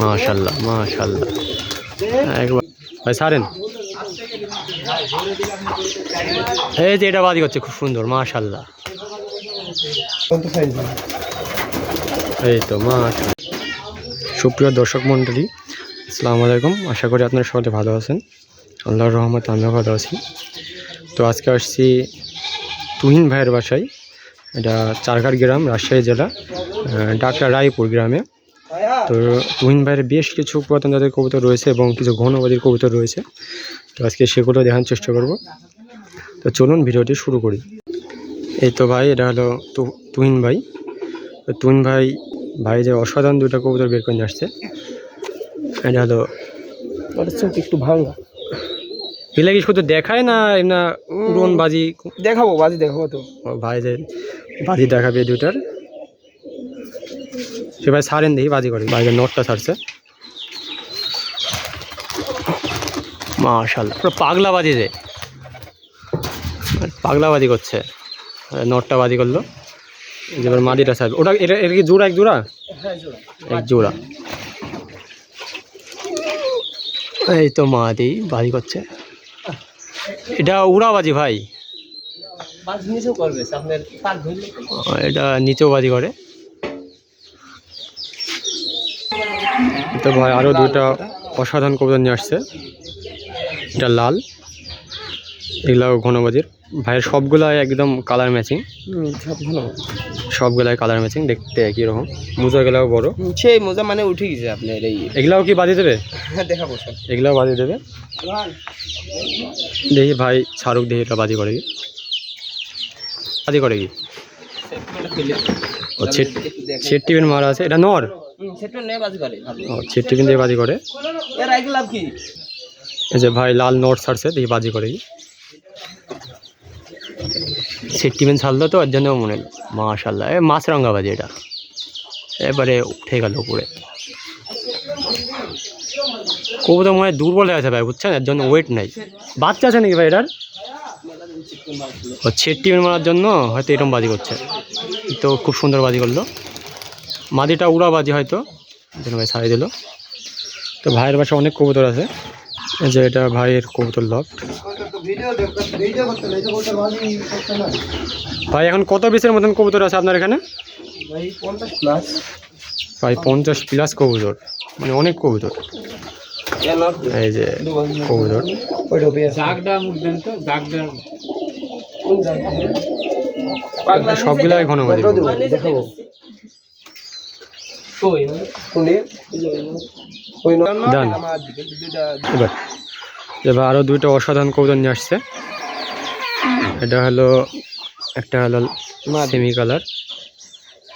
মাশাআল্লাহ মাশাআল্লাহ একবার ভাই ছাড়েন। এই যে এটা বাদি করছে খুব সুন্দর মাশাআল্লাহ। এই তো মাশাআল্লাহ। সুপ্রিয় দর্শক মণ্ডলী, আসসালামু আলাইকুম। আশা করি আপনারা সবাই ভালো আছেন। আল্লাহর রহমতে আমিও ভালো আছি। তো আজকে আসছি তুহিন ভাইয়ের বাসায়। এটা চারঘাট গ্রাম, রাজশাহী জেলা, ডাকরা রায়পুর গ্রামে। তো তুহিন ভাইয়ের বেশ কিছু পুরাতন জাতের কবুতর রয়েছে এবং কিছু ঘনবাদীর কবুতর রয়েছে। তো আজকে সেগুলো দেখার চেষ্টা করব। তো চলুন ভিডিওটি শুরু করি। এই তো ভাই, এটা হলো তুহিন ভাই। তো তুহিন ভাই যে অসাধারণ দুইটা কবুতর বের করে নিয়ে আসছে। এটা হলো চোখ একটু ভাঙা। এগুলা কি শুধু দেখায় না এমনা উড়ন বাজি? দেখাবো তো। ভাই যে বাজি দেখাবে দুইটার, সে ভাই ছাড়েন দেখি বাজি করে। ভাইয়ের নোটটা ছাড়ছে মাশাআল্লাহ, পুরো পাগলা বাজি যে পাগলা বাজি করছে। নোটটা বাজি করলো, যেবার মাদিটা ছাড়বে। ওটা এটা কি জোড়া? এক জোড়া, এক জোড়া। এই তো মাদি বাজি করছে। এটা উড়াবাজি ভাই, এটা নিচেও বাজি করে। তো ভাই আরও দুইটা অসাধারণ কবুতর নিয়ে আসছে। এটা লাল, এগুলাও ঘনবাজির। ভাইয়ের সবগুলাই একদম কালার ম্যাচিং, সবগুলাই কালার ম্যাচিং, দেখতে একই রকম। মোজা গেলাও বড়, সেই মোজা মানে উঠে গেছে আপনার। এই এগুলাও কি বাজি দেবে? দেখাবো, এগুলাও বাজি দেবে। দেখি ভাই ছাড়ুক, দেখি এটা বাজি করে কি। বাজি করে কি? ও ছেট টিফিন মারা আছে। এটা নর? ও ছেট টিফিন দিয়ে বাজি করে। এই যে ভাই লাল নোট ছাড়ছে, দেখি বাজি করে কি। ছেট টিফিন ছাড়লো তো, এর জন্য মনে হল। মাশাআল্লাহ, এ মাছরাঙ্গা বাজি। এটা এবারে উঠে গেল উপরে। কবুতর মনে হয় দুর্বল হয়ে আছে ভাই, বুঝছেন? এর জন্য ওয়েট নাই। বাচ্চা আছে নাকি ভাই এটার? ও ছেট টিফিন মারার জন্য হয়তো এরকম বাজি করছে। তো খুব সুন্দর বাজি করলো। মাদিটা উড়া বাজি হয়তো, যেন ভাই ছাড়িয়ে দিল। তো ভাইয়ের বাসায় অনেক কবুতর আছে। এই যে এটা ভাইয়ের কবুতর লফট। ভাই এখন কত পিসের মতন কবুতর আছে আপনার এখানে? ভাই 50 প্লাস কবুতর, মানে অনেক কবুতর। এই যে কবুতর, সবগুলাই ঘনবাজি। এবার আরো দুইটা অসাধারণ কবুতর নিয়ে আসছে। এটা হলো, একটা হলো সেমি কালার,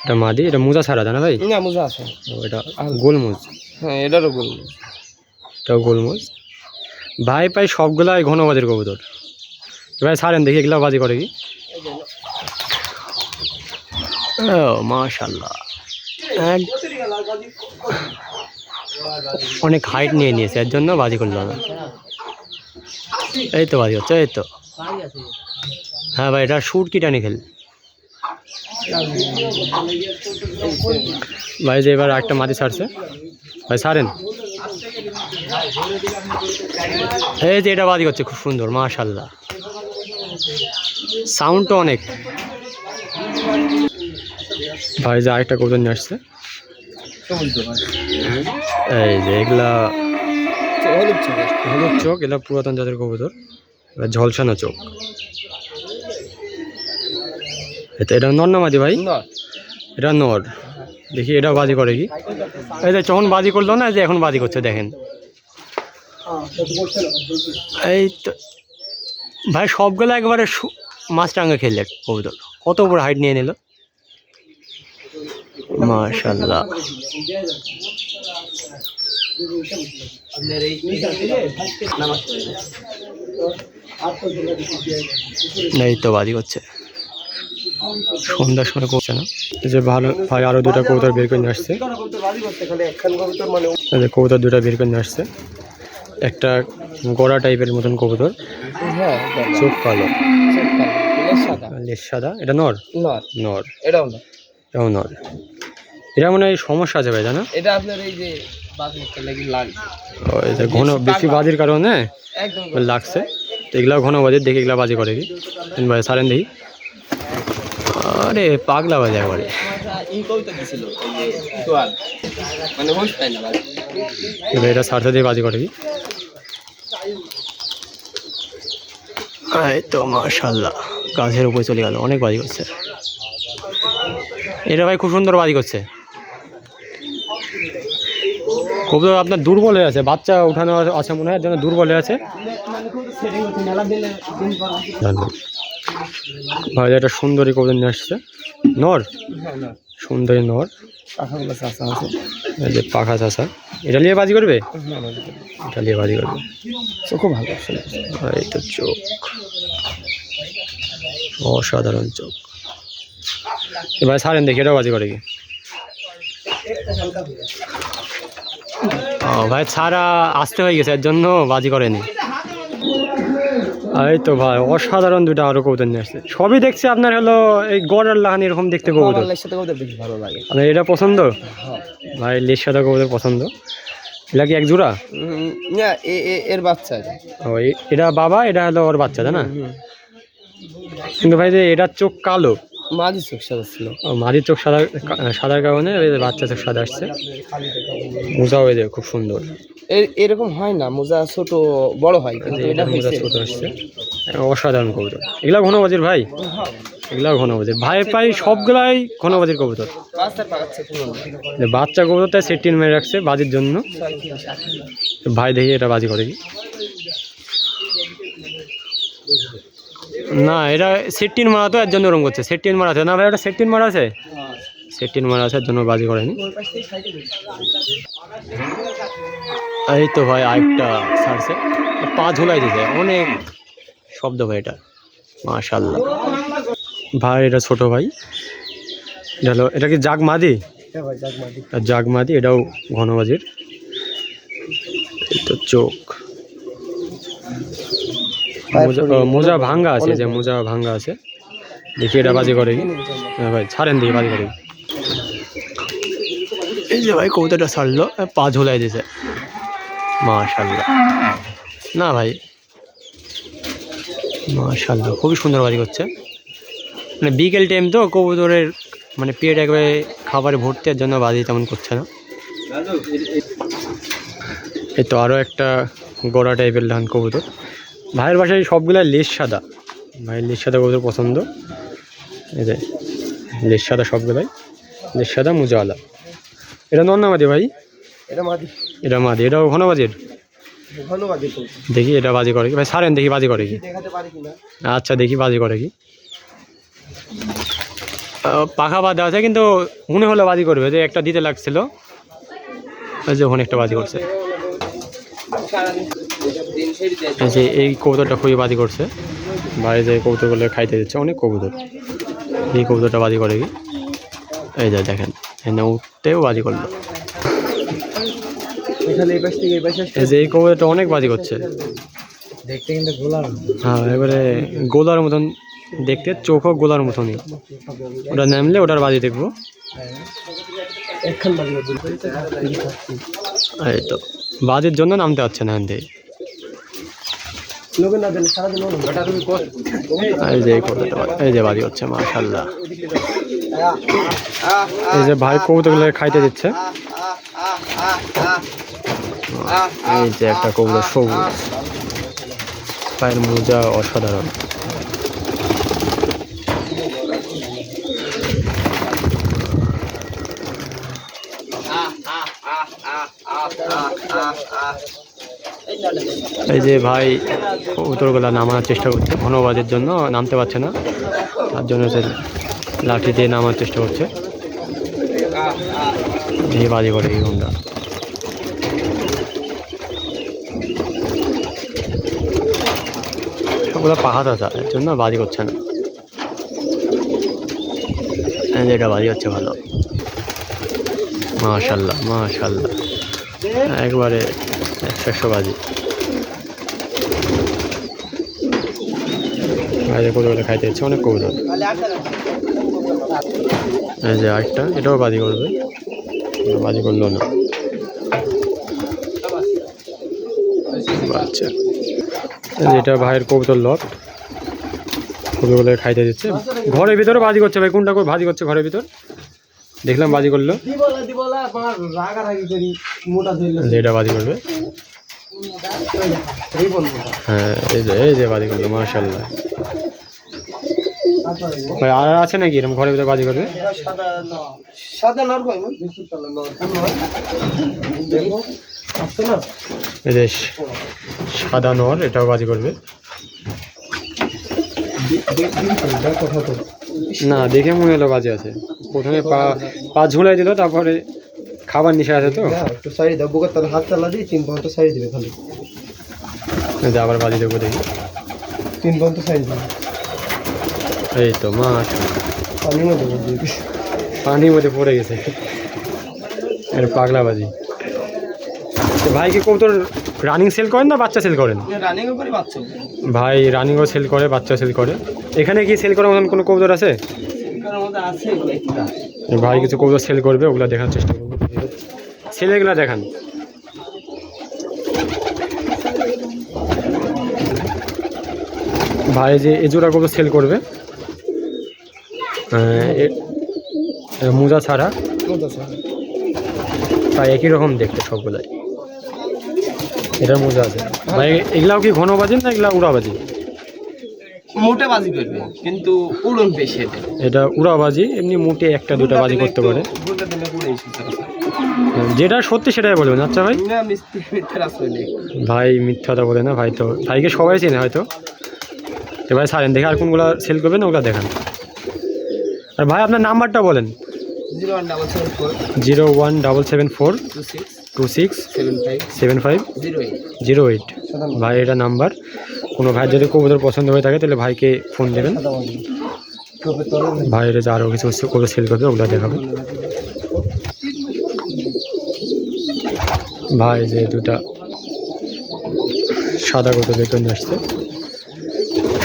এটা মাদি। এটা মোজা ছাড়া জানা ভাই? না, মোজা আছে। এটা গোলমোজ। হ্যাঁ, এটারও গোলমোজ। এটাও গোলমোজ। ভাই পাই সবগুলাই ঘনবাজির কবুতর। ভাই ছাড়েন দেখি এগুলা বাজি করে কি। ও মাশাআল্লাহ, অনেক হাইট নিয়ে নিয়েছে, এর জন্য বাজি করলো না। এই তো বাজি হচ্ছে, এই তো। হ্যাঁ ভাই, এটা শুট কি টানি খেল ভাই। যে এবার একটা মাদি ছাড়ছে, ভাই ছাড়েন। এই যে এটা বাজি করছে খুব সুন্দর মাশাআল্লাহ, সাউন্ডটা অনেক। ভাই যে আরেকটা কবুতর নিয়ে আসছে। এই যে এগুলা হলুদ চোখ, এগুলা পুরাতন জাতের কবুতর, ঝলসানো চোখ। এটা নর না মাদি ভাই? এটা নর। দেখি এটা বাজি করে কি। এই যে যখন বাজি করলো না, যে এখন বাজি করছে দেখেন। এই তো ভাই সবগুলো একবারে মাছরাঙ্গা খেললে কবুতর। কত বড় হাইট নিয়ে নিল মাশাআল্লাহ। এই তো বাজি করছে, সন্ধ্যার সময় করছে না। যে ভালো ভাই আরো দুটা কবুতর বের করে নিয়ে আসছে। কবুতর দুটা বের করে নিয়ে আসছে। একটা গোড়া টাইপের মতন কবুতর, চোখ কালো, লেজ সাদা। এটা নর? নর, এটাও নর। এটা মনে হয় সমস্যা আছে ভাই, জানো? এটা আপনার এই যে বাজিটা লাগি লাগছে। ও এই যে ঘন বেশি বাজির কারণে একদম লাগছে। তো এগুলা ঘন বাজির দেখে এগুলা বাজি করে কি ভাই সারেন দেখি। আরে পাগলা বাজে একবারে। ই কইতে দিছিল এই যে তোয়াল মানে হোস পায় না বাজি। এটা সারতে দিয়ে বাজি করে কি। এই তো মাশাআল্লাহ গাছের উপরে চলে গেল, অনেক বাজি করছে এটা ভাই, খুব সুন্দর বাজি করছে। খুব আপনার দুর্বল হয়ে আছে, বাচ্চা উঠানো আছে মনে হয়, এর জন্য দুর্বল হয়ে আছে। ভাই একটা সুন্দরী কবুতর নিয়ে আসছে, নর, সুন্দরী নর, পাখাগুলো চাচা আছে। এই যে পাখা চাষা, এটা নিয়ে বাজি করবে, এটা নিয়ে বাজি করবে। চোখও ভালো আছে। এই তো চোখ, অসাধারণ চোখ। এবার ছাড়েন দেখি এটাও বাজি করে কি। ও ভাই ছাড়া আসতে হয়ে গেছে, এর জন্য বাজি করেনি। এই তো ভাই অসাধারণ দুটো আরো কবুতর নিয়ে আসছে, সবই দেখছি আপনার হলো এই গড় আর লাহানি এরকম দেখতে কবুতর। আমার সাথে কবুতর বেশি ভালো লাগে। আপনার এটা পছন্দ ভাই? লেজ সাদা কবুতর পছন্দ। এটা কি এক জোড়া? না এর বাচ্চা। ও এটা বাবা, এটা হলো ওর বাচ্চা, তাই না? কিন্তু ভাই যে এটার চোখ কালো, মাঝি চোখ সাদা ছিল। মাঝির চোখ সাদা, সাদার কারণে বাচ্চা চোখ সাদা আসছে। মোজা হয়ে যায় খুব সুন্দর। এরকম হয় না, মোজা ছোট বড় হয়, কিন্তু এটা মোজা ছোট আসছে, অসাধারণ কবুতর। এগুলা ঘনবাজির ভাই, এগুলা ঘনবাজির ভাই, প্রায় সবগুলাই ঘনবাজির কবুতর। বাচ্চা কবুতরটা সেটিন মেরে রাখছে বাজির জন্য। ভাই দেখি এটা বাজি করে কি না, এটা সেটিন মারা, তো এর জন্য ওরকম করছে। সেটিন মারা আছে না ভাই, ওটা সেটিন মারা আছে, সেটিন মারা আছে, এর জন্য বাজি করেনি। এই তো ভাই আরেকটা ছাড়ছে, পা ঝুলাই দিতে অনেক শব্দ ভাই, এটা মাশাআল্লাহ। ভাই এটা ছোট ভাই, এটা হলো, এটা কি জাগমাদি? জাগমাদি, এটাও ঘনবাজির। এই তো চোখ, মোজা ভাঙ্গা আছে, যে মোজা ভাঙ্গা আছে। দেখি এটা বাজি করে কি। হ্যাঁ ভাই ছাড়েন দেখি বাজি করে কি। এই যে ভাই কবুতরটা ছাড়লো, পা ঝোলাই দিয়েছে, মাশাআল্লাহ। না ভাই মাশাআল্লাহ খুবই সুন্দর বাজি করছে। মানে বিকেল টাইম তো কবুতরের মানে পেট একবারে খাবারে ভর্তি, এর জন্য বাজি তেমন করছে না। এই তো আরও একটা গোড়া টাইপের ধান কবুতর। ভাইয়ের বাসায় সবগুলা লেজ সাদা, ভাইয়ের লেজ সাদা কবুতর পছন্দ। এই যে লেজ সাদা সবগুলাই, লেজ সাদা মুজাওয়ালা। এটা নর না মাদি ভাই? এটা মাদি। এটা মাদি, এটাও ঘনবাজির। দেখি এটা বাজি করে কি ভাই, ছাড়েন দেখি বাজি করে কি। আচ্ছা দেখি বাজি করে কি। পাখা বাঁধা আছে, কিন্তু মনে হলো বাজি করবে, যে একটা দিতে লাগছিল, যে ওখানে একটা বাজি করছে। এই কবুতরটা খুবই বাজি করছে, বাইরে যে কবুতরগুলো খাইতে দিচ্ছে, অনেক কবুতর। এই কবুতরটা বাজি করে কি, এই যে দেখেন এখানে উঠতেও বাজি করলো। এই যে এই কবুতরটা অনেক বাজি করছে, দেখতে কিন্তু গোলার। হ্যাঁ এবারে গোলার মতন দেখতে, চোখও গোলার মতনই। ওটা নামলে ওটার বাজি দেখবো। এই তো বাজির জন্য নামতে পারছে না এখান থেকে। এই যে এই যে বাজি হচ্ছে মাশাআল্লাহ। এই যে ভাই কবুতরগুলো খাইতে দিচ্ছে। এই যে একটা কবুতর সবুজ, পায়ের মোজা অসাধারণ। এই যে ভাই কবুতরগুলো নামানোর চেষ্টা করছে, ঘনবাজের জন্য নামতে পারছে না, তার জন্য সে লাঠি দিয়ে নামার চেষ্টা করছে। এই বাজি করে এই ঘন্টা। সবগুলো পাহাড় আছে, এর জন্য বাজি করছে না। এটা বাজি হচ্ছে ভালো, মাশাআল্লাহ মাশাআল্লাহ, একবারে 100 বাজি। বাইরে কবুতর খাইতে হচ্ছে, অনেক কবুতর। এই যে আরেকটা, এটাও বাজি করবে, বাজি করলো না। বাচ্চা, এটা ভাইয়ের কবুতর লট, কবুতরগুলো খাইতে দিচ্ছে। ঘরের ভিতরে বাজি করছে ভাই, কোনটা করে বাজি করছে ঘরের ভিতর দেখলাম, বাজি করলো। এটা বাজি করবে, হ্যাঁ এই যে বাজি করলো, মাশাআল্লাহ। ভাই আর আছে নাকি এরকম ঘরের ভিতরে বাজি করবে? এই যে সাদা নর, এটাও বাজি করবে না, দেখে মনে হলো বাজি আছে। প্রথমে পা ঝুলাই দিল, তারপরে খাবার নিশা আছে তো একটু সাইড দাও, বুকের তাহলে হাত চালা দিয়ে 3 পর্যন্ত সাইড দিবে খালি। আবার বাজি দেবো, দেখি 3 পর্যন্ত সাইড দিবে। এই তো মাছ পানির মধ্যে পানির মধ্যে পড়ে গেছে, এটা পাগলা বাজি। ভাই কি কবুতর রানিং সেল করেন না বাচ্চা সেল করেন? রানিং করে বাচ্চা ভাই রানিংও সেল করে, বাচ্চা সেল করে। এখানে কি সেল করার মতন কোনো কবুতর আছে? আছে ভাই কিছু কবুতর সেল করবে, ওগুলো দেখার চেষ্টা করবো। ছেলেগুলো দেখান। ভাই যে এ জোড়া কবুতর সেল করবে, মোজা ছাড়া, প্রায় একই রকম দেখতে সবগুলাই। এটার মোজা আছে ভাই। এগুলাও কি ঘন বাজি না এগুলা উড়াবাজি? মোটা বাজি করবে কিন্তু উড়ন বেশি। এটা উড়াবাজি, এমনি মোটে একটা দুটা বাজি করতে পারে। যেটা সত্যি সেটাই বলবেন। আচ্ছা ভাই, ভাই মিথ্যা কথা বলে না ভাই, তো ভাইকে সবাই চেনে হয়তো। তো ভাই সারেন দেখে আর কোনগুলো সেল করবেন ওগুলো দেখান। আর ভাই আপনার নাম্বারটা বলেন। 01774 267508। ভাই এটা নাম্বার। কোনো ভাই যদি কবুতর পছন্দ হয়ে থাকে তাহলে ভাইকে ফোন দেবেন। ভাইয়ের যে আরও কিছু কবুতর সেল করবে ওগুলো দেখাবেন। ভাই যে দুটা সাদা কবুতর বেতন নিয়ে আসছে,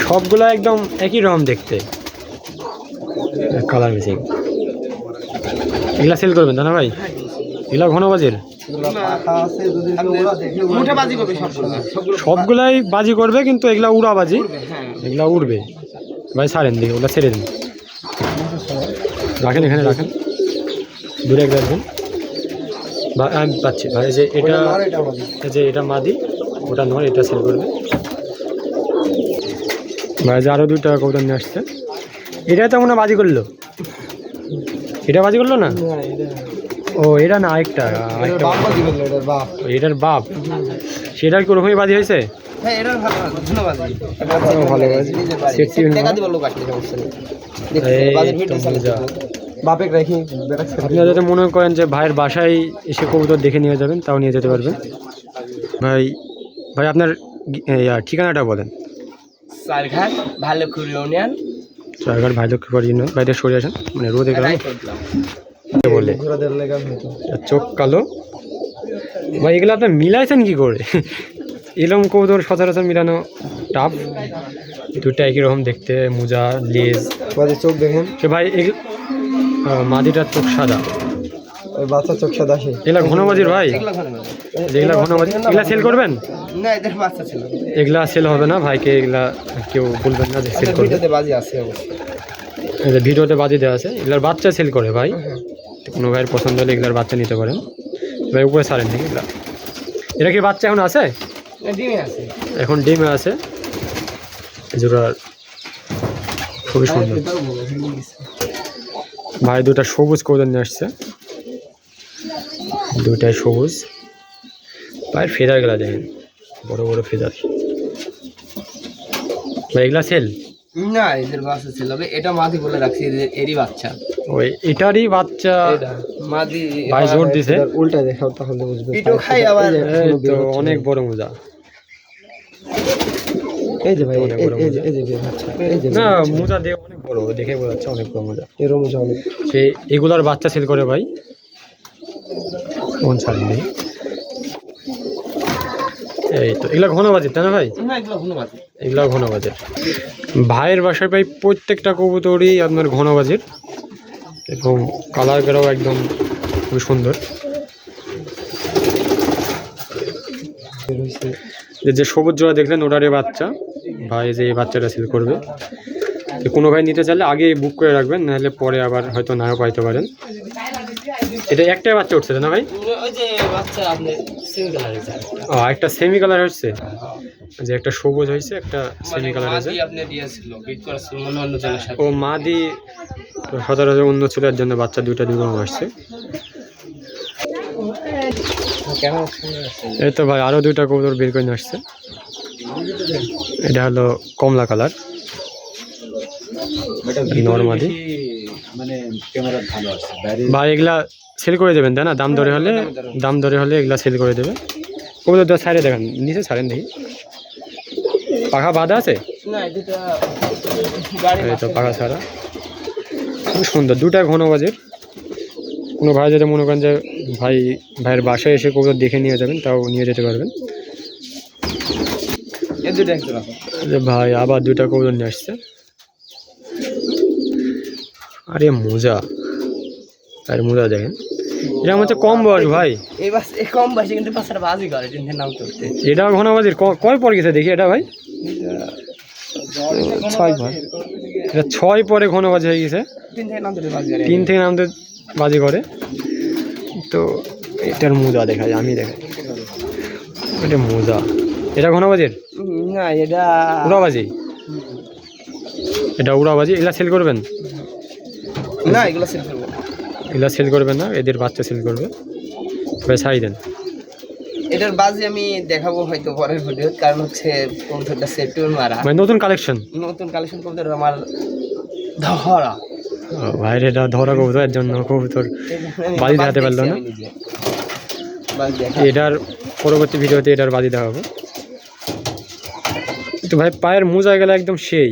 সবগুলা একদম একই রকম দেখতে, কালার মিসিং। এগুলা সেল করবেন না ভাই? এগুলা ঘন বাজির, সবগুলাই বাজি করবে কিন্তু এগুলা উড়া বাজি, এগুলা উড়বে। ভাই ছাড়েন দিকে, ওগুলা ছেড়ে দিন, রাখেন এখানে রাখেন, দূরে এক রাখবেন। আমি পাচ্ছি ভাই যে এটা, যে এটা মাদি, ওটা নয়, এটা সেল করবে। ভাই যে আরও দুইটা কবুতর নিয়ে আসছে, এটা তো মনে বাজি করলো, এটা বাজি করলো না? ও এটা না, আরেকটা এটার বাপ, সেটার কি ওরকমই বাজি হয়েছে? আপনারা যাতে মনে করেন যে ভাইয়ের বাসায় এসে কবুতর দেখে নিয়ে যাবেন, তাও নিয়ে যেতে পারবেন। ভাই ভাই আপনার ঠিকানাটা বলেন। চারঘাট ভালুকপুর ইউনিয়ন। চারঘাট ভালুকপুর ইউনিয়ন। বাইরে সরে আসেন, মানে রোদে গেলাম বলে চোখ কালো। ভাই এগুলো আপনার মিলাইছেন কি করে? এরকম কবুতর সচরাচর মিলানো টাফ। দুটো একই রকম দেখতে, মোজা, লেজ, চোখ দেখেন। সে ভাই মাদিটার চোখ সাদা, বাচ্চা চোখ সাদা। এগুলা ঘনবাজির ভাই, যেগুলা ঘনবাজি, এগুলা সেল করবেন? এগুলা সেল হবে না ভাইকে, এগুলা কেউ বলবেন না যে সেল করবে। ভিডিওতে বাজি দেওয়া আছে, এগুলার বাচ্চা সেল করে ভাই। কোনো ভাইয়ের পছন্দ হলে এগুলার বাচ্চা নিতে পারেন। ভাই উপরে ছাড়েন নাকি এগুলা? এটা কি বাচ্চা এখন আছে? এখন ডিমে আছে। জোড়ার খুবই সুন্দর। ভাই দুটা সবুজ কবুতর নিয়ে আসছে, দুটাই সবুজ। ভাই ফেদার গুলা দেখেন, বড় বড় ফেদার। ভাই এগুলা সেল না, এদের বাচ্চা ছিল। এটা মাদি বলে রাখছি, এরই বাচ্চা। ওই এটারই বাচ্চা মাদি। ভাই জোর দিছে, উল্টা দেখাও তাহলে বুঝবে। পিটো খাই আবার। তো অনেক বড় মোজা। এই যে ভাই, এই যে বাচ্চা, এই যে না মোজা দিয়ে অনেক বড়, দেখে বোঝা যাচ্ছে অনেক বড় মোজা। এর মোজা অনেক। সে এগুলার বাচ্চা সেল করে ভাই। কোন ছাড় নেই। এই তো এগুলা ঘনবাজির, তাই না ভাই? এগুলা ঘনবাজির। ভাইয়ের বাসায় ভাই প্রত্যেকটা কবুতরই আপনার ঘনবাজির। এবং কালারগুলোও একদম খুবই সুন্দর। যে সবুজ জোড়া দেখলেন ওটারে বাচ্চা ভাই, যে এই বাচ্চাটা সেল করবে। কোনো ভাই নিতে চাইলে আগে বুক করে রাখবেন, নাহলে পরে আবার হয়তো নাও পাইতে পারেন। এটা একটাই বাচ্চা উঠছে না ভাই? ওই যে বাচ্চা আপনি সেমি কালার একটা সেমি কালার হচ্ছে, যে একটা সবুজ হয়েছে, একটা সেমি কালার হয়েছে। আপনি দিয়েছিল বিট করেছিল মনে অন্য জনের সাথে। ও মাদি সচরাচর অন্য ছিল, এর জন্য বাচ্চা দুটো আসছে। কেমন এই তো ভাই আরো দুইটা কবুতর বের করে নিয়ে আসছে। এটা হলো কমলা কালার নরমালি। মানে ক্যামেরা ভালো আছে বাইরে। ভাই এগুলা সেল করে দেবেন তাই না? দাম ধরে হলে এগুলা সেল করে দেবে। কবুতর সাইডে দেখেন, নিচে ছাড়েন দেখি। পাখা বাঁধা আছে? না এটা এই তো পাখা ছাড়া, খুব সুন্দর। দুটা ঘন বাজের। কোনো ভাই যদি মনে করেন যে ভাইয়ের বাসায় এসে কবুতর দেখে নিয়ে যাবেন, তাও নিয়ে যেতে পারবেন। এই দুটো একটু রাখো। যে ভাই আবার দুটা কবুতর নিয়ে আসছে। আরে মোজা, আর মোজা দেখেন, এটা হচ্ছে কম বয়স ভাই। এই কম বয়সে কিন্তু পাঁচটা বাজি করে টেনশন নাম করতে। এটা ঘনবাজির কয় পর গেছে দেখি এটা ভাই? 6 পর। এটা 6 পরে ঘনবাজি হয়ে গেছে। 3 থেকে নামতে বাজি করে। 3 থেকে নামতে বাজি করে। তো এটার মোজা দেখায়, আমি দেখাই। এটা মোজা, এটা ঘনবাজির না এটা উড়াবাজি। এটা উড়াবাজি। এগুলা সেল করবেন না, এগুলো সেল করব। এগুলা সেল করবেন না, এদের বাচ্চা সেল করবে। ভাই ছাড়ি দেন। এটার বাজি আমি দেখাবো হয়তো পরের ভিডিও, কারণ হচ্ছে কবুতরটা সেটুর মারা ভাই নতুন কালেকশন কবুতর আমার ধরা ভাইরে, এটা ধরা কবুতর, এর জন্য কবুতর বাজি দেখাতে পারলো না। এটার পরবর্তী ভিডিওতে এটার বাজি দেখাবো। তো ভাই পায়ের মোজা গেলে একদম সেই।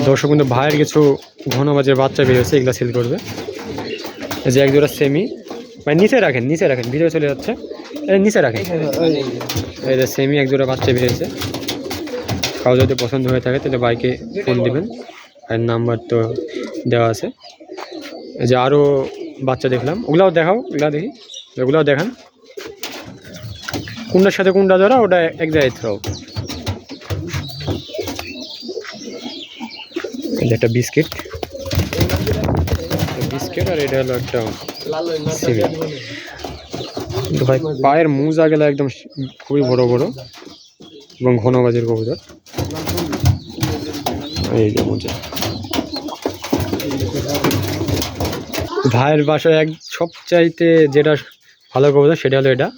দর্শক কিন্তু ভাইয়ের কিছু ঘনবাজের বাচ্চা বেরিয়েছে, এগুলা সেল করবে। এই যে এক জোড়া সেমি ভাই, নিচে রাখেন ভিডিও চলে যাচ্ছে, নিচে রাখেন। এই যে সেমি এক জোড়া বাচ্চা বেরিয়েছে। কাউ যদি পছন্দ হয়ে থাকে তাহলে ভাইকে ফোন দিবেন, ভাইয়ের নাম্বার তো দেওয়া আছে। এই যে আরও বাচ্চা দেখলাম, ওগুলাও দেখাও, দেখি, ওগুলাও দেখান। কোনটার সাথে কোনটা ধরা, ওটা এক জায়গায় থ্রো। একটা বিস্কিট, আর এটা হলো একটা সিমি। কিন্তু ভাই পায়ের মোজা গেলে একদম খুবই বড় বড় এবং ঘন বাজের কবুতর। এই যে মোজা ভাইয়ের বাসায় সবচাইতে যেটা ভালো কবুতর সেটা হলো এটা।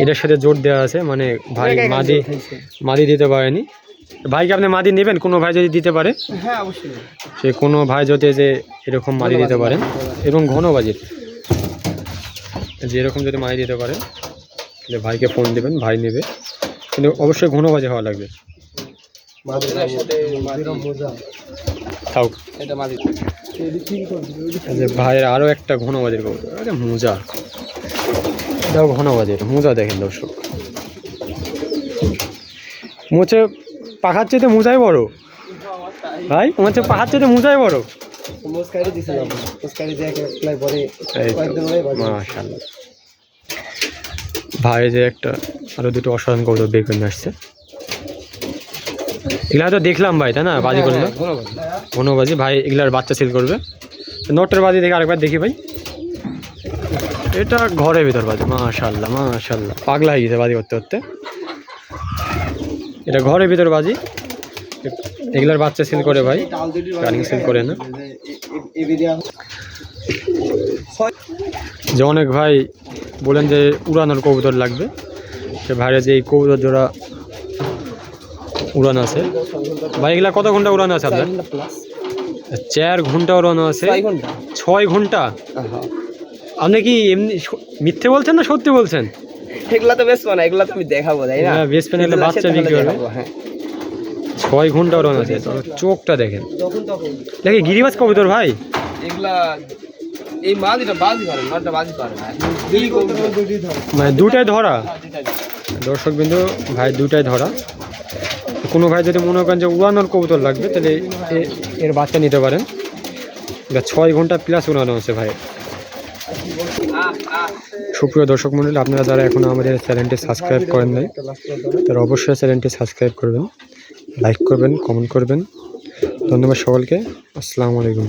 এটার সাথে জোর দেওয়া আছে, মানে ভাই মাদি দিতে পারেনি। ভাইকে আপনি মাদি নেবেন, কোনো ভাই যদি দিতে পারে, হ্যাঁ অবশ্যই, সে কোনো ভাই যদি যে এরকম মাদি দিতে পারেন এবং ঘন বাজির যে এরকম যদি মাদি দিতে পারেন, তাহলে ভাইকে ফোন দেবেন, ভাই নেবে। কিন্তু অবশ্যই ঘন বাজি হওয়া লাগবে। ভাইয়ের আরও একটা ঘন বাজির কবুতর, আরে মোজা, এটাও ঘন বাজির মোজা। দেখেন দর্শক, মোচে পাখার চেয়ে মোজাই বড় ভাই, মোচে পাখার চেয়ে মোজাই বড়। মাশাআল্লাহ ভাই, যে একটা আরো দুটো অসাধারণ কবুতর বের করে আসছে। এগুলা তো দেখলাম ভাই, তাই না? বাজি করলো ঘন বাজি ভাই, এগুলার বাচ্চা সেল করবে। নটের বাজি দেখে আরেকবার দেখি ভাই। এটা ঘরের ভিতর বাজি, মাশাআল্লাহ পাগলা হয়ে গেছে বাজি করতে করতে। এটা ঘরের ভিতর বাজি, এগুলার বাচ্চা সেল করে ভাই, রানিং সেল করে না। যে অনেক ভাই বলেন যে উড়ানোর কবুতর লাগবে, সে ভাইরা যে এই কবুতর জোড়া উড়ানো আছে ভাই। এগুলা কত ঘন্টা উড়ানো আছে আপনার? 4 ঘন্টা উড়ানো আছে। 6 ঘন্টা? আপনি কি এমনি মিথ্যে বলছেন না সত্যি বলছেন? এগুলা তো বেশ না, এগুলা তো আমি দেখাবো, তাই না? বেশ পেনে বাচ্চা বিক্রি করবে। 6 ঘন্টা উড়ানো আছে। চোখটা দেখেন, দেখি গিরিবাজ কবুতর ভাই। এগুলা এই মাদিটা বাজি করে, নটা বাজি করে না, মানে দুটাই ধরা। দর্শক বিন্দু ভাই দুটাই ধরা, কোনো ভাই যদি মনে করেন যে উড়ানোর কবুতর লাগবে তাহলে এর বাচ্চা নিতে পারেন। এটা 6 ঘন্টা প্লাস উড়ানো আছে ভাই। সুপ্রিয় দর্শক মণ্ডলী, আপনারা যারা এখনও আমাদের চ্যানেলটি সাবস্ক্রাইব করেন নাই তারা অবশ্যই চ্যানেলটি সাবস্ক্রাইব করবেন, লাইক করবেন, কমেন্ট করবেন। ধন্যবাদ সকলকে। আসসালামু আলাইকুম।